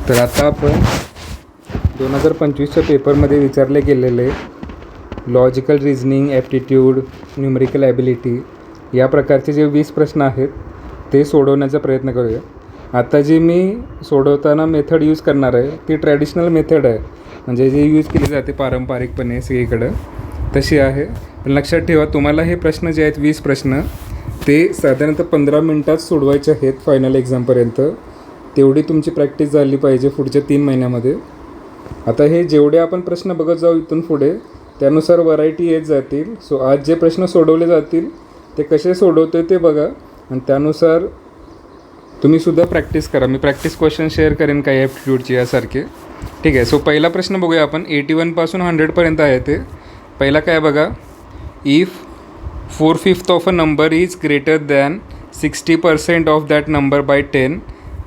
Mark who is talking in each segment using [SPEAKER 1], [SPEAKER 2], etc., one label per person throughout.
[SPEAKER 1] तर आता आपण 2025च्या पेपरमध्ये विचारले गेलेले logical reasoning, aptitude, numerical ability या प्रकारचे जे 20 प्रश्न आहेत ते सोडवण्याचा प्रयत्न करूया. आता जी मी सोडवताना मेथड यूज करणार आहे ती ट्रॅडिशनल मेथड आहे, म्हणजे जी यूज केली जाते पारंपरिकपणे सगळीकडं तशी आहे. पण लक्षात ठेवा, तुम्हाला हे प्रश्न जे आहेत 20 प्रश्न ते साधारणतः 15 मिनटात सोडवायचे आहेत फायनल एक्झामपर्यंत. तेवढी तुमची प्रॅक्टिस झाली पाहिजे पुढच्या 3 महिन्यामध्ये. आता हे जेवढे आपण प्रश्न बघत जाऊ इथून पुढे त्यानुसार व्हरायटी येत जातील. सो आज जे प्रश्न सोडवले जातील ते कसे सोडवते ते बघा आणि त्यानुसार तुम्हीसुद्धा प्रॅक्टिस करा. मी प्रॅक्टिस क्वेश्चन शेअर करेन काही ॲप्टिट्यूडची यासारखे. ठीक आहे. सो पहिला प्रश्न बघूया आपण. 81पासून 100पर्यंत आहे ते. पहिला काय बघा, if 4/5 of a number is greater than 60% of that number by 10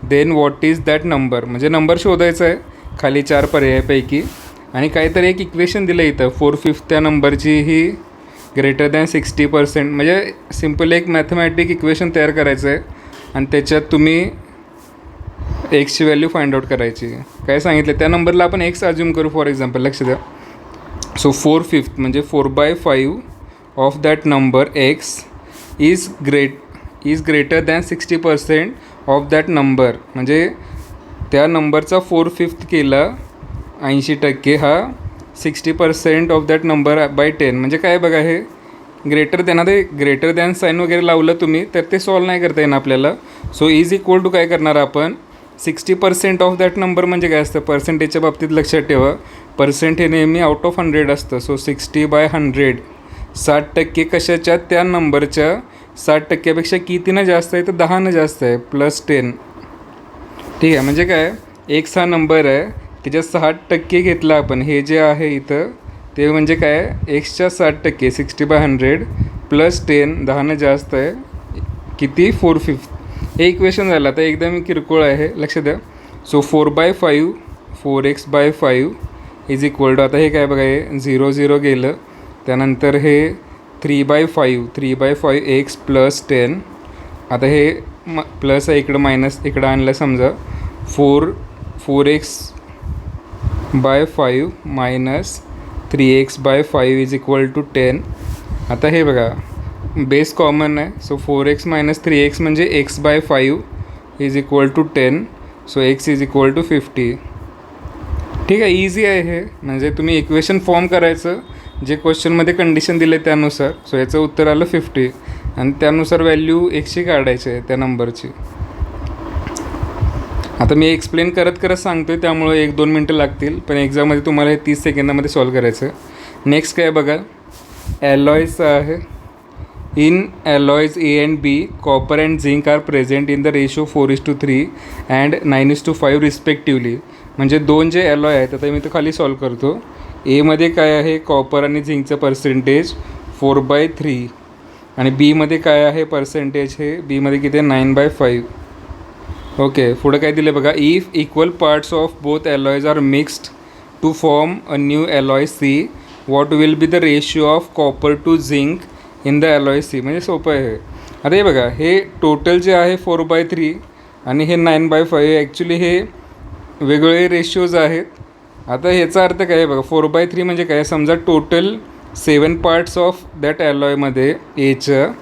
[SPEAKER 1] then what is that number. म्हणजे नंबर शोधायचा आहे खाली 4 पर्यायापैकी आणि काहीतरी एक इक्वेशन दिलं इथं 4/5 त्या नंबरची ही ग्रेटर दॅन 60%. म्हणजे सिम्पल एक मॅथमॅटिक इक्वेशन तयार करायचं आहे आणि त्याच्यात तुम्ही एक्सची व्हॅल्यू फाइंड आउट करायची. काय सांगितलं त्या नंबरला आपण एक्स अज्यूम करू फॉर एक्झाम्पल. लक्ष द्या. सो 4/5 म्हणजे 4/5 of that number x is greater than 60% of that number. म्हणजे त्या नंबरचा 4/5 केला 80% हा 60% ऑफ दॅट नंबर बाय 10. म्हणजे काय बघा, हे ग्रेटर दॅन, आता ग्रेटर दॅन साईन वगैरे लावलं तुम्ही तर ते सॉल्व नाही करता येणार आपल्याला. सो इज इक्वल टू काय करणार आपण, 60% ऑफ दॅट नंबर म्हणजे काय असतं पर्सेंटेजच्या बाबतीत लक्षात ठेवा. पर्सेंट हे नेहमी आउट ऑफ 100 असतं. सो 60/100 60% कशाच्या, त्या नंबरच्या 60%पेक्षा कितीनं जास्त आहे तर 10नं जास्त आहे +10. ठीक आहे. म्हणजे काय, एक्स हा नंबर आहे त्याच्यात 60% घेतला आपण. हे जे आहे इथं ते म्हणजे काय, एक्सच्या 60% 60/100 +10 10नं जास्त आहे किती 4/5. हे इक्वेशन झालं. आता एकदम किरकोळ आहे, लक्ष द्या. So 4/5 4x/5 is equal to, आता हे काय बघा, हे 0 0 गेलं. त्यानंतर हे 3/5 एक्स +10. आता हे प्लस आहे इकडं मायनस इकडं आणलं समजा. 4x/5 minus 3x/5 is equal to 10. आता हे बघा बेस कॉमन आहे. सो 4x मायनस 3x म्हणजे x/5 is equal to 10. So x is equal to 50. ठीक आहे. इझी आहे हे. म्हणजे तुम्ही इक्वेशन फॉर्म करायचं जे क्वेश्चनमध्ये कंडिशन दिले त्यानुसार. सो याचं उत्तर आलं 50 आणि त्यानुसार व्हॅल्यू एक्सची काढायची आहे त्या नंबरची. आता मी एक्सप्लेन करत करत सांगतो आहे त्यामुळे 1-2 मिनटं लागतील, पण एक्झाममध्ये तुम्हाला हे 30 सेकंदामध्ये सॉल्व करायचं आहे. नेक्स्ट काय बघा, ॲलॉयज आहे. In alloys A and B, copper and zinc are present in the ratio 4:3 and 9:5 respectively. म्हणजे दोन जे ॲलॉय आहेत, आता मी तो खाली सॉल्व करतो. एमध्ये काय आहे, कॉपर आणि झिंकचं पर्सेंटेज 4/3 आणि बीमध्ये काय आहे पर्सेंटेज, हे बीमध्ये किती आहे 9/5. ओके. पुढं काय दिलं बघा, if equal parts of both alloys are mixed to form a new alloy C, what will be the ratio of copper to zinc in the alloy C. म्हणजे सोपं आहे. आता हे बघा, हे टोटल जे आहे 4/3 आणि हे 9/5 ॲक्च्युली हे वेगवेगळे रेशिओज आहेत. आता ह्याचा अर्थ काय आहे बघा, 4/3 म्हणजे काय, समजा टोटल 7 पार्ट्स ऑफ दॅट ॲलॉयमध्ये एचं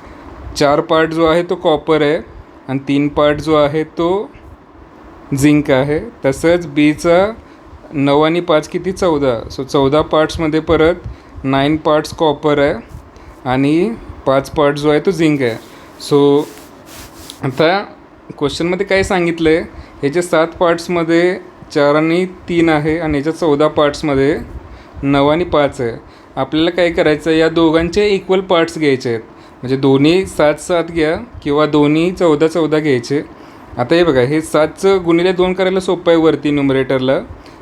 [SPEAKER 1] 4 पार्ट जो आहे तो कॉपर आहे आणि 3 पार्ट जो आहे तो झिंक आहे. तसंच बीचा 9 आणि 5 किती 14. सो 14 पार्ट्समध्ये परत 9 पार्ट्स कॉपर आहे आणि 5 पार्ट जो आहे तो झिंक आहे. सो आता क्वेश्चनमध्ये काय सांगितलं आहे, ह्याच्या 7 पार्ट्समध्ये 4 आणि 3 आहे आणि याच्या 14 पार्ट्समध्ये 9 आणि 5 आहे. आपल्याला काय करायचं आहे, या दोघांचे इक्वल पार्ट्स घ्यायचे आहेत. म्हणजे दोन्ही 7-7 घ्या किंवा दोन्ही 14-14 घ्यायचे. आता हे बघा, हे 7चं गुणिले 2 करायला सोपं आहे वरती न्यूमरेटरला.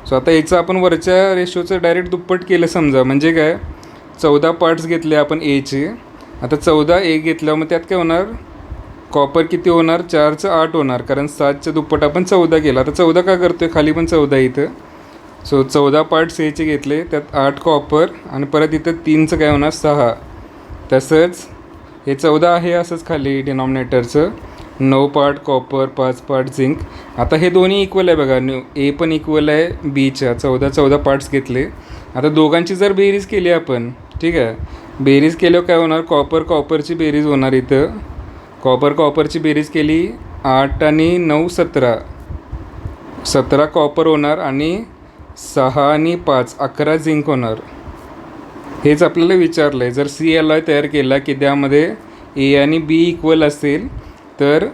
[SPEAKER 1] सो आता याचं आपण वरच्या रेशोचं डायरेक्ट दुप्पट केलं समजा. म्हणजे काय, 14 पार्ट्स घेतले आपण एचे. आता 14 A घेतल्यावर मग त्यात काय होणार, कॉपर किती होणार, 4चं 8 होणार, कारण 7च्या दुप्पट आपण 14 केला. आता 14 का करतो आहे, खाली पण 14 इथं. सो 14 पार्ट्स एचे घेतले, त्यात 8 कॉपर आणि परत इथं 3चं काय होणार 6. तसंच हे 14 आहे असंच खाली डिनॉमिनेटरचं. 9 पार्ट कॉपर, 5 पार्ट झिंक. आता हे दोन्ही इक्वल आहे बघा. ए पण इक्वल आहे बीच्या, 14 पार्ट्स घेतले. आता दोघांची जर बेरीज केली आपण, ठीक आहे, बेरीज केल्यावर काय होणार, कॉपरची बेरीज होणार इथं. कॉपरची बेरीज केली 8 आणि 9 17 कॉपर होणार आणि 6 आणि 5 11 झिंक होणार. हेच आपल्याला विचारलं आहे. जर सी अलॉय तयार केला की त्यामध्ये ए आणि बी इक्वल असेल तर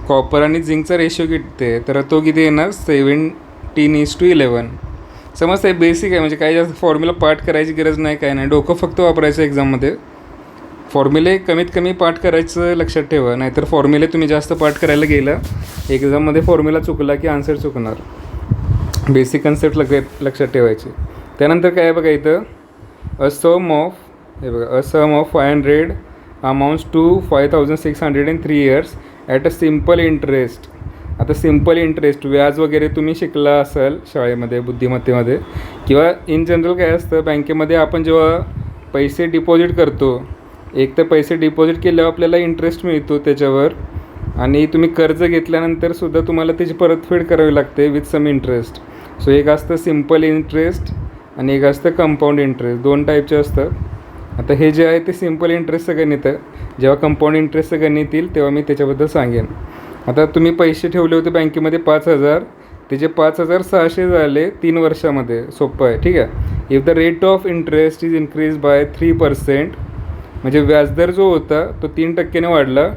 [SPEAKER 1] कॉपर आणि झिंकचा रेशो किती, तर तो किती येणार, 17:11. समजतं आहे, बेसिक आहे. म्हणजे काही जास्त फॉर्म्युला पाठ करायची गरज नाही, काय नाही, डोकं फक्त वापरायचं एक्झाममध्ये. फॉर्म्युले कमीत कमी पाठ करायचं लक्षात ठेवा, नाहीतर फॉर्म्युले तुम्ही जास्त पाठ करायला गेलं एक्झाममध्ये, फॉर्म्युला चुकला की आन्सर चुकणार. बेसिक कन्सेप्ट लक्षात ठेवायचे. त्यानंतर काय बघा इथं, a sum of 500 amounts to 5,600 in 3 years at a simple interest. आता सिम्पल इंटरेस्ट, व्याज वगैरे तुम्ही शिकला असाल शाळेमध्ये, बुद्धिमत्तेमध्ये, किंवा इन जनरल काय असतं बँकेमध्ये, आपण जेव्हा पैसे डिपॉझिट करतो, एक तर पैसे डिपॉझिट केल्यावर आपल्याला इंटरेस्ट मिळतो त्याच्यावर, आणि तुम्ही कर्ज घेतल्यानंतरसुद्धा तुम्हाला त्याची परतफेड करावी लागते विथ सम इंटरेस्ट. सो एक असतं सिम्पल इंटरेस्ट आणि एक असतं कंपाऊंड इंटरेस्ट. 2 टाईपचे असतात. आता हे जे आहे ते सिम्पल इंटरेस्टचं गणित आहे. जेव्हा कंपाऊंड इंटरेस्टचं गणित येईल तेव्हा मी त्याच्याबद्दल सांगेन. आता तुम्ही पैसे ठेवले होते बँकेमध्ये 5,000, त्याचे 5,600 झाले 3 वर्षामध्ये. सोपं आहे, ठीक आहे. If the rate of interest is increase by 3%, म्हणजे व्याजदर जो होता तो 3% वाढला,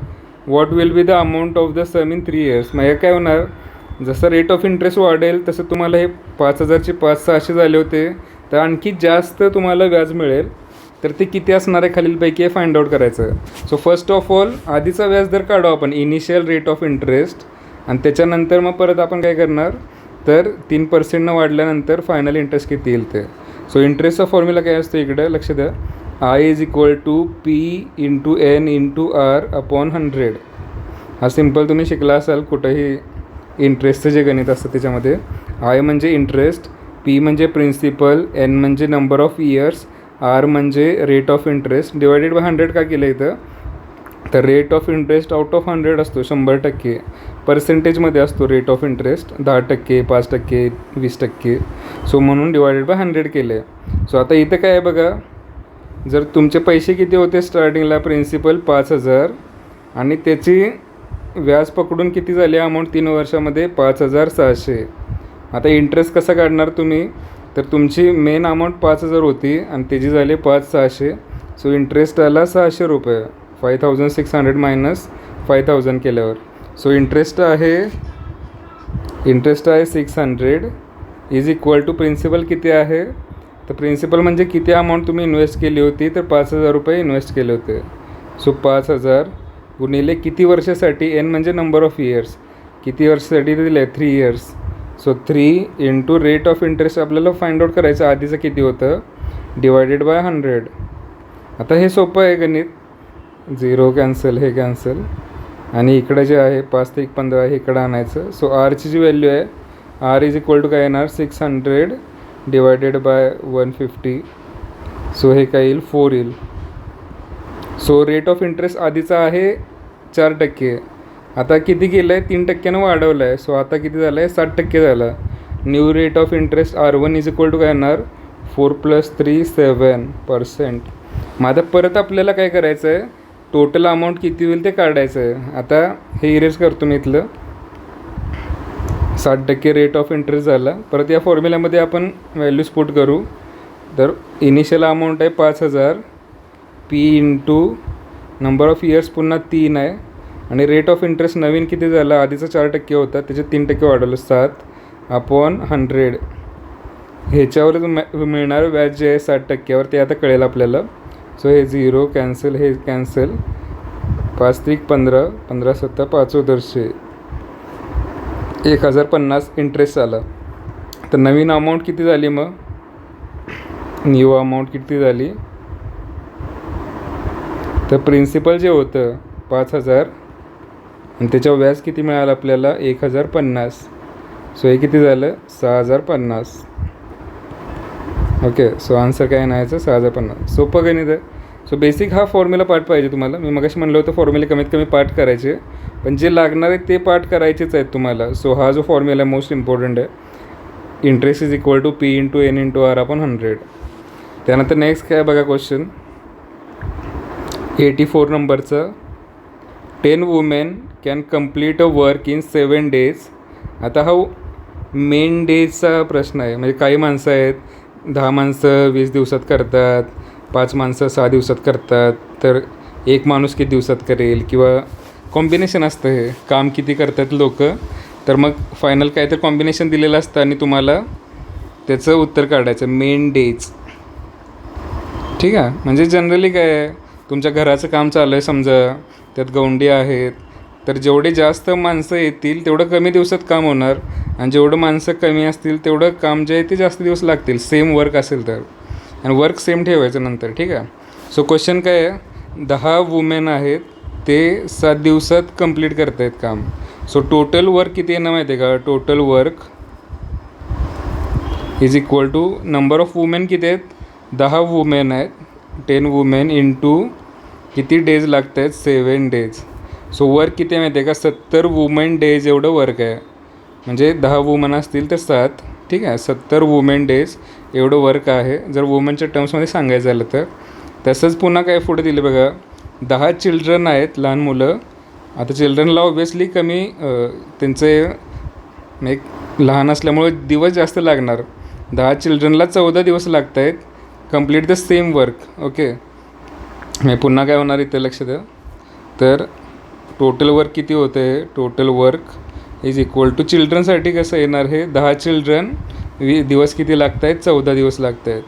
[SPEAKER 1] what will be the amount of the sum in 3 years. मग काय होणार, जसं रेट ऑफ इंटरेस्ट वाढेल तसं तुम्हाला हे 5,000चे 5,600 झाले होते, तर आणखी जास्त तुम्हाला व्याज मिळेल. तर ते किती असणार आहे खालीलपैकी हे फाइंड आउट करायचं. सो फर्स्ट ऑफ ऑल आधीचा व्याजदर काढू आपण, इनिशियल रेट ऑफ इंटरेस्ट, आणि त्याच्यानंतर मग परत आपण काय करणार, तर 3% वाढल्यानंतर फायनल इंटरेस्ट किती येईल ते. सो इंटरेस्टचा फॉर्म्युला काय असतो इकडे लक्ष द्या, I is equal to P into N into R upon 100. हा सिम्पल तुम्ही शिकला असाल कुठंही, इंटरेस्टचं जे गणित असतं त्याच्यामध्ये. I म्हणजे इंटरेस्ट, P म्हणजे प्रिन्सिपल, N म्हणजे नंबर ऑफ इयर्स, R म्हणजे rate of interest, divided by 100. का केलं इथं, तर rate of interest out of 100 असतो, 100%. पर्सेंटेजमध्ये असतो रेट ऑफ इंटरेस्ट, 10%, 5%, 20%. सो म्हणून डिवायडेड बाय 100 केलं आहे. सो आता इथं काय आहे बघा, जर तुमचे पैसे किती होते स्टार्टिंगला, प्रिन्सिपल 5,000, आणि त्याची व्याज पकडून किती झाली अमाऊंट 3 वर्षामध्ये, 5,600. आता इंटरेस्ट कसा काढणार तुम्ही, तर तुमची मेन अमाऊंट 5,000 होती आणि त्याची झाली 5,600. सो इंटरेस्ट आला 600 रुपये. 5,600 मायनस 5,000 केल्यावर. सो इंटरेस्ट आहे 600 इज इक्वल टू प्रिन्सिपल किती आहे, तर प्रिन्सिपल म्हणजे किती अमाऊंट तुम्ही इन्व्हेस्ट केली होती, तर 5,000 रुपये इन्व्हेस्ट केले होते. सो 5,000 गुणिले किती वर्षासाठी, एन म्हणजे नंबर ऑफ इयर्स, किती वर्षासाठी दिले 3 years. So 3 into rate of interest आपल्याला फाइंड आउट करायचं, आधीचं किती होतं, डिवायडेड बाय 100. आता हे सोपं आहे गणित, 0 कॅन्सल, हे कॅन्सल, आणि इकडं जे आहे 5 ते 15 हे इकडं आणायचं. सो आरची जी व्हॅल्यू आहे, आर इज इक्वल टू काय येणार, 600 डिवायडेड बाय 150. सो हे काय येईल, 4 येईल. सो रेट ऑफ इंटरेस्ट आधीचा आहे 4%, आता किती केलं आहे, 3%नं वाढवलं आहे. सो आता किती झालं आहे, 60% झालं. New rate of interest R1 is equal to काय येणार, 4 + 3 7%. मग आता परत आपल्याला काय करायचं आहे, टोटल अमाऊंट किती होईल ते काढायचं आहे. आता हे इरेज करतो मी इथलं, 60% रेट ऑफ इंटरेस्ट झाला. परत या फॉर्म्युल्यामध्ये आपण व्हॅल्यूज पुट करू. तर इनिशियल अमाऊंट आहे 5,000, P into number of years पुन्हा 3 आहे, आणि रेट ऑफ इंटरेस्ट नवीन किती झाला, आधीचा 4% होता त्याचे 3% वाढवलं, 7 अपॉन 100. ह्याच्यावर मिळणारं व्याज जे आहे 60%वर ते आता कळेल आपल्याला. सो हे 0 कॅन्सल, हे कॅन्सल, 5 × 15, 15 × 7 5,200, 1,050 इंटरेस्ट आला. तर नवीन अमाऊंट किती झाली, मग न्यू अमाऊंट किती झाली, तर प्रिन्सिपल जे होतं 5,000 आणि त्याच्या व्याज किती मिळालं आपल्याला, 1,050. सो हे किती झालं, 6,050. ओके, सो आन्सर काय नाहीचं 6,050. सोपं गणित आहे. सो बेसिक हा फॉर्म्युला पाठ पाहिजे तुम्हाला. मी मगाशी म्हणलं होतं फॉर्म्युले कमीत कमी पाठ करायचे. पण जे लागणार आहे ते पार्ट करायचेच आहेत तुम्हाला. सो हा जो फॉर्म्युला मोस्ट इम्पॉर्टंट आहे, interest is equal to P into N into R upon 100. त्यानंतर नेक्स्ट काय बघा क्वेश्चन 84 नंबरचं, 10 women can complete a work in 7 days. आता हा मेन डेजचा प्रश्न आहे. म्हणजे काही माणसं आहेत 10 माणसं 20 दिवसात करतात, 5 माणसं 6 दिवसात करतात, तर एक माणूस किती दिवसात करेल, किंवा कॉम्बिनेशन असतं हे काम किती करतात लोक. तर मग फायनल काय तर कॉम्बिनेशन दिलेलं असतं आणि तुम्हाला त्याचं उत्तर काढायचं मेन डेज. ठीक आहे. म्हणजे जनरली काय आहे, तुमच्या घराचं काम चालू आहे समजा, त्यात गौंडी आहेत, तर जेवढे जास्त माणसं येतील तेवढं कमी दिवसात काम होणार, आणि जेवढं माणसं कमी असतील तेवढं काम जे आहे ते जास्त दिवस लागतील, सेम वर्क असेल तर. आणि वर्क सेम ठेवायचं नंतर. ठीक आहे. सो क्वेश्चन काय आहे, 10 वुमेन आहेत, ते 7 दिवसात कंप्लीट करत आहेत काम. सो टोटल वर्क किती येणं माहिती आहे का, total work is equal to number of women किती आहेत, 10 वुमेन आहेत, 10 वुमेन इंटू किती डेज लागत आहेत, 7 days. सो वर्क किती माहिती आहे का, 70 वुमेन डेज एवढं वर्क आहे. म्हणजे 10 वुमन असतील तर 7. ठीक आहे. 70 वुमेन डेज एवढं वर्क आहे, जर वुमेनच्या टर्म्समध्ये सांगायचं झालं तर. तसंच पुन्हा काय पुढे दिलं बघा, 10 चिल्ड्रन आहेत, लहान मुलं. आता चिल्ड्रनला ऑब्वियसली कमी त्यांचे एक लहान असल्यामुळे दिवस जास्त लागणार. 10 चिल्ड्रनला 14 दिवस लागत आहेत complete the same work. Okay. मी पुन्हा काय होणार इथे लक्ष द्या. तर टोटल वर्क किती होतं आहे, total work is equal to चिल्ड्रनसाठी कसं येणार, हे 10 चिल्ड्रन दिवस किती लागत आहेत, 14 दिवस लागत आहेत.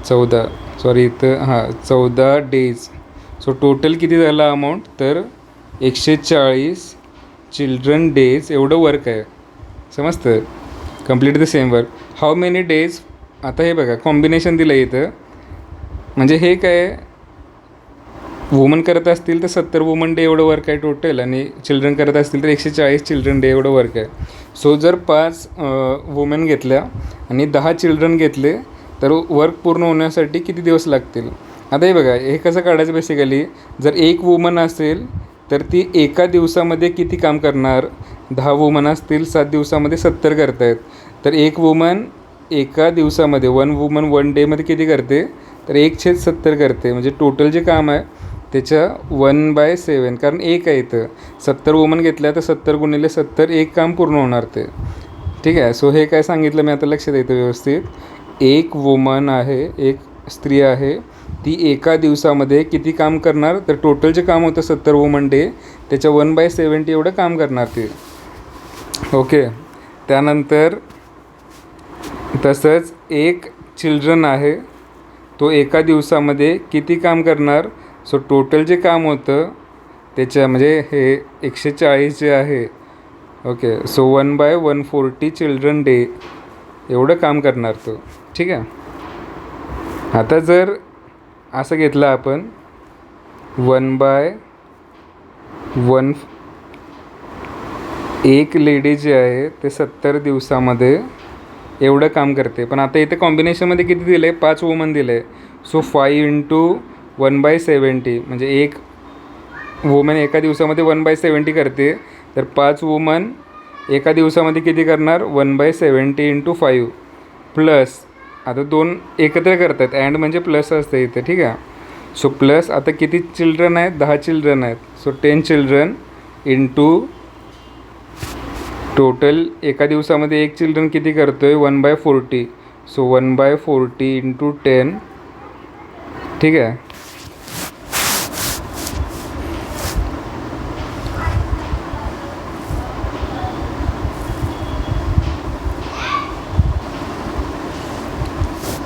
[SPEAKER 1] 14 डेज. सो टोटल किती झाला अमाऊंट, तर 140 चिल्ड्रन डेज एवढं वर्क आहे. समजतं, complete the same work. How many days. आता हे बघा कॉम्बिनेशन दिलं इथं, म्हणजे हे काय वुमन करत असतील तर 70 वुमन डे एवढं वर्क आहे टोटल, आणि चिल्ड्रन करत असतील तर 140 चिल्ड्रन डे एवढं वर्क आहे. सो जर 5 वुमेन घेतल्या आणि 10 चिल्ड्रन घेतले तर वर्क पूर्ण होण्यासाठी किती दिवस लागतील. आता हे बघा हे कसं काढायचं बेसिकली, जर एक वुमन असेल तर ती एका दिवसामध्ये किती काम करणार, 10 वुमन असतील 7 दिवसामध्ये 70 करत आहेत, तर एक वुमन एका दिवसामध्ये 1 वुमन 1 डेमध्ये किती करते, तर 1/70 करते. म्हणजे टोटल जे काम आहे त्याच्या 1/7, कारण एक आहे इथं 70 वुमन घेतल्या तर 70 गुणिले 70 एक काम पूर्ण होणार ते. ठीक आहे. सो हे काय सांगितलं मी आता लक्षात येतं व्यवस्थित. एक वुमन आहे, एक स्त्री आहे, ती एका दिवसामध्ये किती काम करणार, तर टोटल जे काम होतं 70 वुमन डे त्याच्या 1/70 एवढं काम करणार ते. ओके. त्यानंतर तसंच एक चिल्ड्रन आहे, तो एका दिवसामध्ये किती काम करणार. सो टोटल जे काम होतं त्याच्या म्हणजे हे 140 जे आहे. ओके. सो 1/140 चिल्ड्रन डे एवढं काम करणार तो. ठीक आहे. आता जर असं घेतलं आपण 1/1, एक लेडी जी आहे ते 70 दिवसामध्ये एवढं काम करते. पण आता इथे कॉम्बिनेशनमध्ये किती दिलं आहे, 5 वुमन दिलं आहे. सो 5 इंटू 1/70, म्हणजे एक वुमन एका दिवसामध्ये 1/70 करते, तर 5 वुमन एका दिवसामध्ये किती करणार, 1/70 इंटू 5 प्लस, आता 2 एकत्र करतात, अँड म्हणजे प्लस असते इथे. ठीक आहे. सो प्लस आता किती चिल्ड्रन आहेत, 10 चिल्ड्रन आहेत. सो 10 चिल्ड्रन इंटू टोटल एका दिवसामध्ये एक चिल्ड्रन किती करतो आहे, 1/40. So 1/40 into 10. ठीक आहे.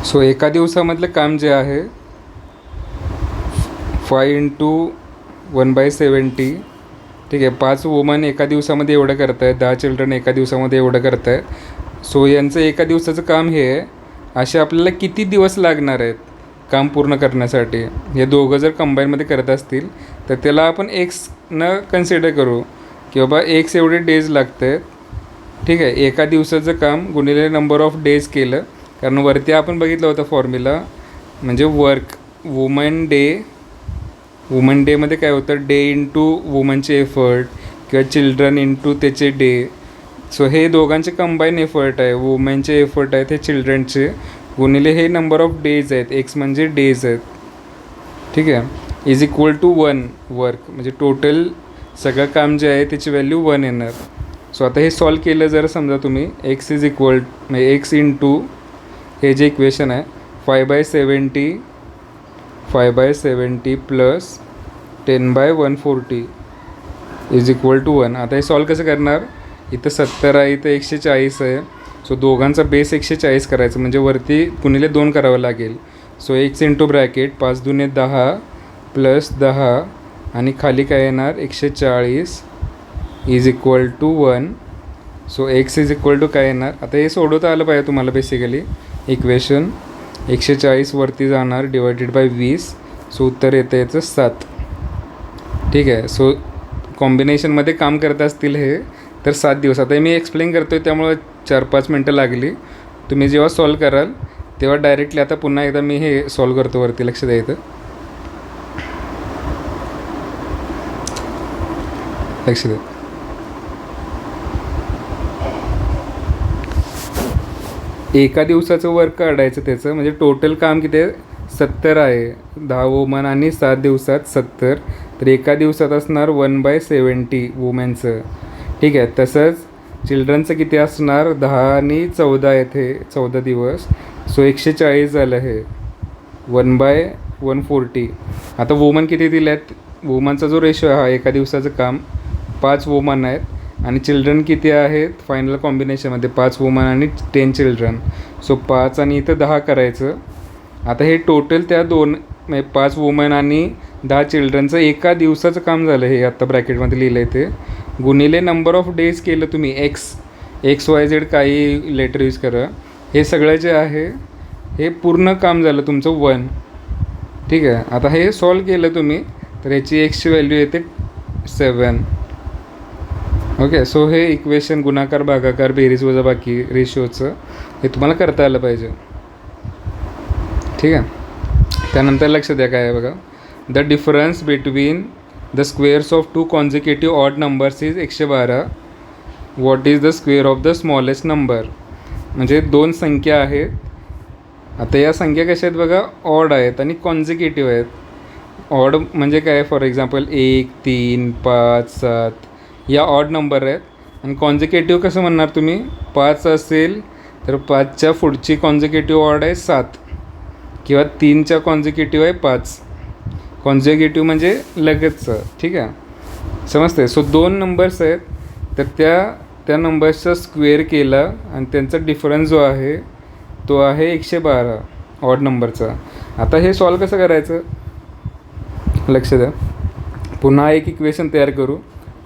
[SPEAKER 1] सो एका दिवसामधलं काम जे आहे 5 इंटू 1/70. ठीक आहे. 5 वुमन एका दिवसामध्ये एवढं करत आहेत, 10 चिल्ड्रन एका दिवसामध्ये एवढं करत आहेत. सो यांचं एका दिवसाचं काम हे आहे. असे आपल्याला किती दिवस लागणार आहेत काम पूर्ण करण्यासाठी. हे दोघं जर कंबाईनमध्ये करत असतील तर त्याला आपण एक्सनं कन्सिडर करू की बाबा एक्स एवढे डेज लागत आहेत. ठीक आहे. एका दिवसाचं काम गुणिले नंबर ऑफ डेज केलं, कारण वरती आपण बघितलं होतं फॉर्म्युला, म्हणजे वर्क वुमन डेमध्ये काय होतं, डे इंटू वुमनचे एफर्ट किंवा चिल्ड्रन इंटू त्याचे डे. सो हे दोघांचे कंबाईन एफर्ट आहे. वुमेनचे एफर्ट आहेत हे चिल्ड्रनचे, गुणिले हे नंबर ऑफ डेज आहेत, एक्स म्हणजे डेज आहेत. ठीक आहे, इज इक्वल टू 1 वर्क, म्हणजे टोटल सगळं काम जे आहे त्याची व्हॅल्यू 1 येणार. सो आता हे सॉल्व केलं जर समजा तुम्ही, एक्स इज इक्वल म्हणजे एक्स इंटू हे जे इक्वेशन आहे 5/70 प्लस 10/140 इज इक्वल टू 1. आता हे सॉल्व कसं करणार, इथं 70 आहे, इथं 140 आहे. सो दोघांचा बेस 140 करायचं, म्हणजे वरती गुणिले 2 करावं लागेल. सो एक्स इंटू ब्रॅकेट 5 दुने 10 प्लस 10 आणि खाली काय येणार 140 is equal to 1. So X is equal to काय येणार, आता हे सोडवता आलं पाहिजे तुम्हाला बेसिकली इक्वेशन. 140 वरती जाणार डिवायडेड बाय 20. सो उत्तर येतं याचं 7. ठीक आहे, सो कॉम्बिनेशनमध्ये काम करत असतील हे तर 7 दिवस. आता मी एक्सप्लेन करतो आहे त्यामुळं 4-5 मिनटं लागली. तुम्ही जेव्हा सॉल्व कराल तेव्हा डायरेक्टली आता पुन्हा एकदा मी हे सॉल्व करतो, वरती लक्ष द्यायचं, लक्ष द्या. एका दिवसाचं वर्क काढायचं त्याचं, म्हणजे टोटल काम किती आहे 70 आहे. 10 वुमन आणि 7 दिवसात 70, तर एका दिवसात असणार 1/70 वुमेनचं. ठीक आहे, तसंच चिल्ड्रनचं किती असणार 10 आणि 14 येथे 14 दिवस. सो 140 झालं हे 1/140. आता वुमन किती दिले आहेत, वुमनचा जो रेशो आहे हा एका दिवसाचं काम 5 वुमन आहेत, आणि चिल्ड्रन किती आहेत फायनल कॉम्बिनेशनमध्ये 5 वुमन आणि 10 चिल्ड्रन. सो 5 आणि इथं 10 करायचं. आता हे टोटल त्या 2 म्हणजे 5 वुमन आणि 10 चिल्ड्रनचं एका दिवसाचं काम झालं, हे आत्ता ब्रॅकेटमध्ये लिहिलं आहे ते, गुणिले नंबर ऑफ डेज केलं तुम्ही XYZ काही लेटर यूज करा. हे सगळं जे आहे हे पूर्ण काम झालं तुमचं 1. ठीक आहे, आता हे सॉल्व केलं तुम्ही तर याची एक्सची व्हॅल्यू येते 7. ओके, सो हे इक्वेशन गुणाकार भागाकार बेरीज वजाबाकी रेशिओचं हे तुम्हाला करता आलं पाहिजे. ठीक आहे, त्यानंतर लक्ष द्या काय आहे बघा, the difference between the squares of 2 consecutive odd numbers is 112. What is the square of the smallest number. म्हणजे 2 संख्या आहेत. आता या संख्या कशा आहेत बघा, ऑड आहेत आणि कॉन्झिक्युटिव्ह आहेत. ऑड म्हणजे काय, फॉर एक्झाम्पल 1, 3, 5, 7 या ऑड नंबर आहेत. आणि कॉन्झिक्युटिव्ह कसं म्हणणार तुम्ही, 5 असेल तर 5च्या पुढची कॉन्झिक्युटिव्ह ऑड आहे 7, किंवा 3च्या कॉन्झिक्युटिव्ह आहे 5. कॉन्झिक्युटिव्ह म्हणजे लगेचचं. ठीक आहे, समजते. सो 2 नंबर्स आहेत तर त्या नंबर्सचा स्क्वेअर केला आणि त्यांचा डिफरन्स जो आहे तो आहे 112 ऑड नंबरचा. आता हे सॉल्व कसं करायचं लक्ष द्या. पुन्हा एक इक्वेशन तयार करू.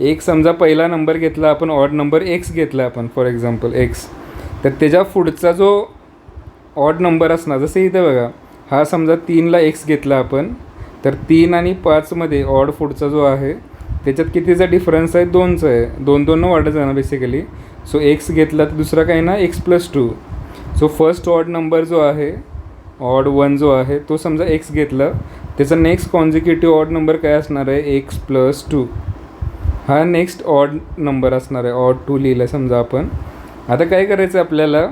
[SPEAKER 1] एक समजा पहिला नंबर घेतला आपण, ऑड नंबर एक्स घेतला आपण फॉर एक्झाम्पल एक्स, तर त्याच्या पुढचा जो ऑड नंबर असणार, जसे इथं बघा हा समजा 3ला एक्स घेतला आपण, तर 3 आणि 5मध्ये ऑड पुढचा जो आहे त्याच्यात कितीचा डिफरन्स आहे 2चा आहे. 2 वाढत जाणार बेसिकली. सो एक्स घेतला तर दुसरा काय ना x+2. So first odd number जो आहे ऑड 1 जो आहे तो समजा एक्स घेतला, त्याचा नेक्स्ट कॉन्झिक्युटिव्ह ऑड नंबर काय असणार आहे x+2. हा नेक्स्ट ऑड नंबर असणार आहे, ऑड 2 लिहिलं समजा आपण. आता काय करायचं आपल्याला,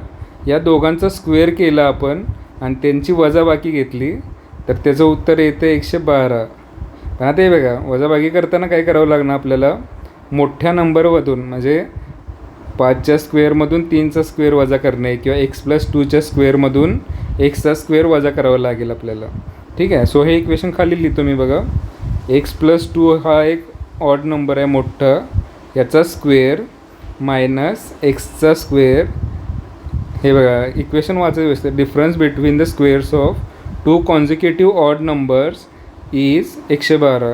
[SPEAKER 1] या दोघांचा स्क्वेअर केला आपण आणि त्यांची वजाबाकी घेतली तर त्याचं उत्तर येतं 112. पण आता हे बघा, वजाबाकी करताना काय करावं लागणार आपल्याला, मोठ्या नंबरमधून म्हणजे 5च्या स्क्वेअरमधून 3चा स्क्वेअर वजा करणे, किंवा x+2च्या स्क्वेअरमधून एक्सचा स्क्वेअर वजा करावा लागेल आपल्याला. ठीक आहे, सो हे इक्वेशन खाली लिहितो मी बघा. x+2 हा एक ऑड नंबर आहे मोठा, याचा स्क्वेअर मायनस एक्सचा स्क्वेअर. हे बघा इक्वेशन वाचायचं व्यवस्थित. Difference between the squares of 2 consecutive odd numbers is 112.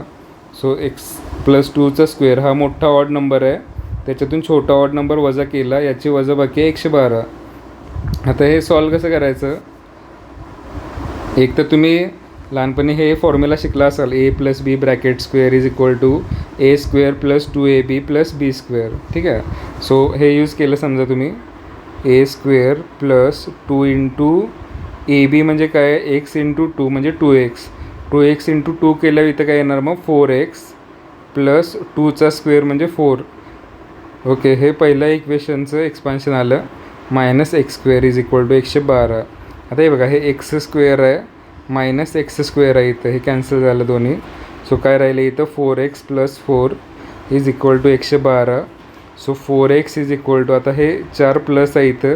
[SPEAKER 1] So x+2चा स्क्वेअर हा मोठा ऑड नंबर आहे, त्याच्यातून छोटा ऑड नंबर वजा केला, याची वजाबाकी आहे 112. आता हे सॉल्व कसं करायचं, एक तर तुम्ही लहानपणी हे फॉर्म्युला शिकला असाल, a+b bracket square is equal to a² + 2ab + b². ठीक आहे, सो हे यूज केलं समजा तुम्ही, a² + 2 × ab म्हणजे काय, x × 2 म्हणजे 2x. 2x × 2 केल्यावर इथं काय येणार मग 4x प्लस 2चा स्क्वेअर म्हणजे 4. ओके, हे पहिल्या इक्वेशनचं एक्सपान्शन आलं. Minus X square is equal to 112. आता हे बघा, हे एक्स स्क्वेअर आहे मायनस एक्स स्क्वेअर आहे, इथं हे कॅन्सल झालं दोन्ही. सो काय राहिलं इथं 4x plus 4 is equal to 112. So 4x is equal to, आता हे 4 प्लस आहे इथं,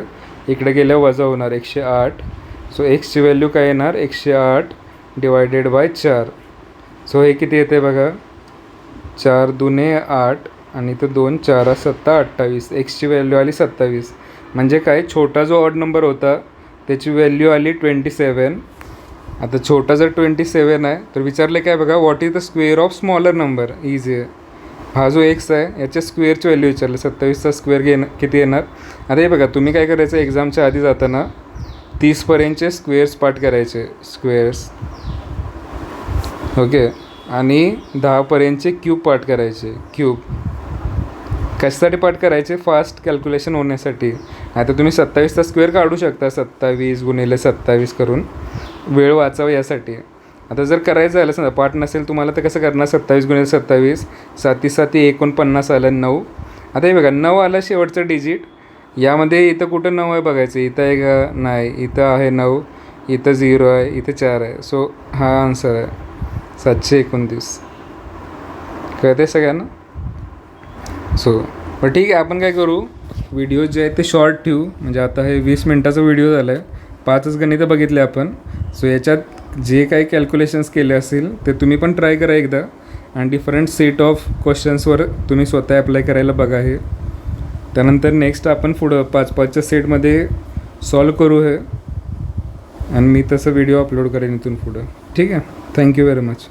[SPEAKER 1] इकडे गेल्या वजा होणार 108. सो एक्सची व्हॅल्यू काय येणार 108 डिवायडेड बाय 4. सो हे किती येते बघा, 4 दुने 8 आणि इथं 2 4 7 28. एक्सची व्हॅल्यू आली 27. म्हणजे काय, छोटा जो ऑड नंबर होता त्याची व्हॅल्यू आली 27. आता छोटा जर 27 आहे तर विचारले काय बघा, what is the square of smaller number. Easy आहे. हा जो एक्स आहे याच्या स्क्वेअरची व्हॅल्यू विचारलं, 27चा स्क्वेअर किती येणार. आता हे बघा, तुम्ही काय करायचं, एक्झामच्या आधी जाताना 30पर्यंतचे स्क्वेअर्स पाठ करायचे, स्क्वेअर्स. ओके, आणि 10पर्यंतचे क्यूब पाठ करायचे, क्यूब. कशासाठी पाठ करायचे, फास्ट कॅल्क्युलेशन होण्यासाठी. आता तुम्ही 27चा स्क्वेअर काढू शकता, 27 गुणिले 27 करून, वेळ वाचावा यासाठी. आता जर करायचं झालं समजा पाठ नसेल तुम्हाला तर कसं करणार, 27 गुणिले 27, 7 7 49 आलं 9. आता हे बघा 9 आलं शेवटचं डिजिट. यामध्ये इथं कुठं 9 आहे बघायचं, इथं आहे का नाही, इथं आहे 9, इथं 0 आहे, इथं 4 आहे. सो हा आन्सर आहे 729. कळते सगळ्यांना. सो पण ठीक आहे, आपण काय करू, व्हिडिओ जे आहे ते शॉर्ट ठेवू. म्हणजे आता हे 20 मिनटाचा व्हिडिओ झाला आहे, 5च गणितं बघितले आपण. सो याच्यात जे काही कॅल्क्युलेशन्स केले असतील ते तुम्ही पण ट्राय करा एकदा, आणि डिफरंट सेट ऑफ क्वेश्चन्सवर तुम्ही स्वतः अप्लाय करायला बघा हे. त्यानंतर नेक्स्ट आपण पुढं 5-5च्या सेटमध्ये सॉल्व करू हे, आणि मी तसं व्हिडिओ अपलोड करेन इथून पुढं. ठीक आहे, थँक्यू व्हेरी मच.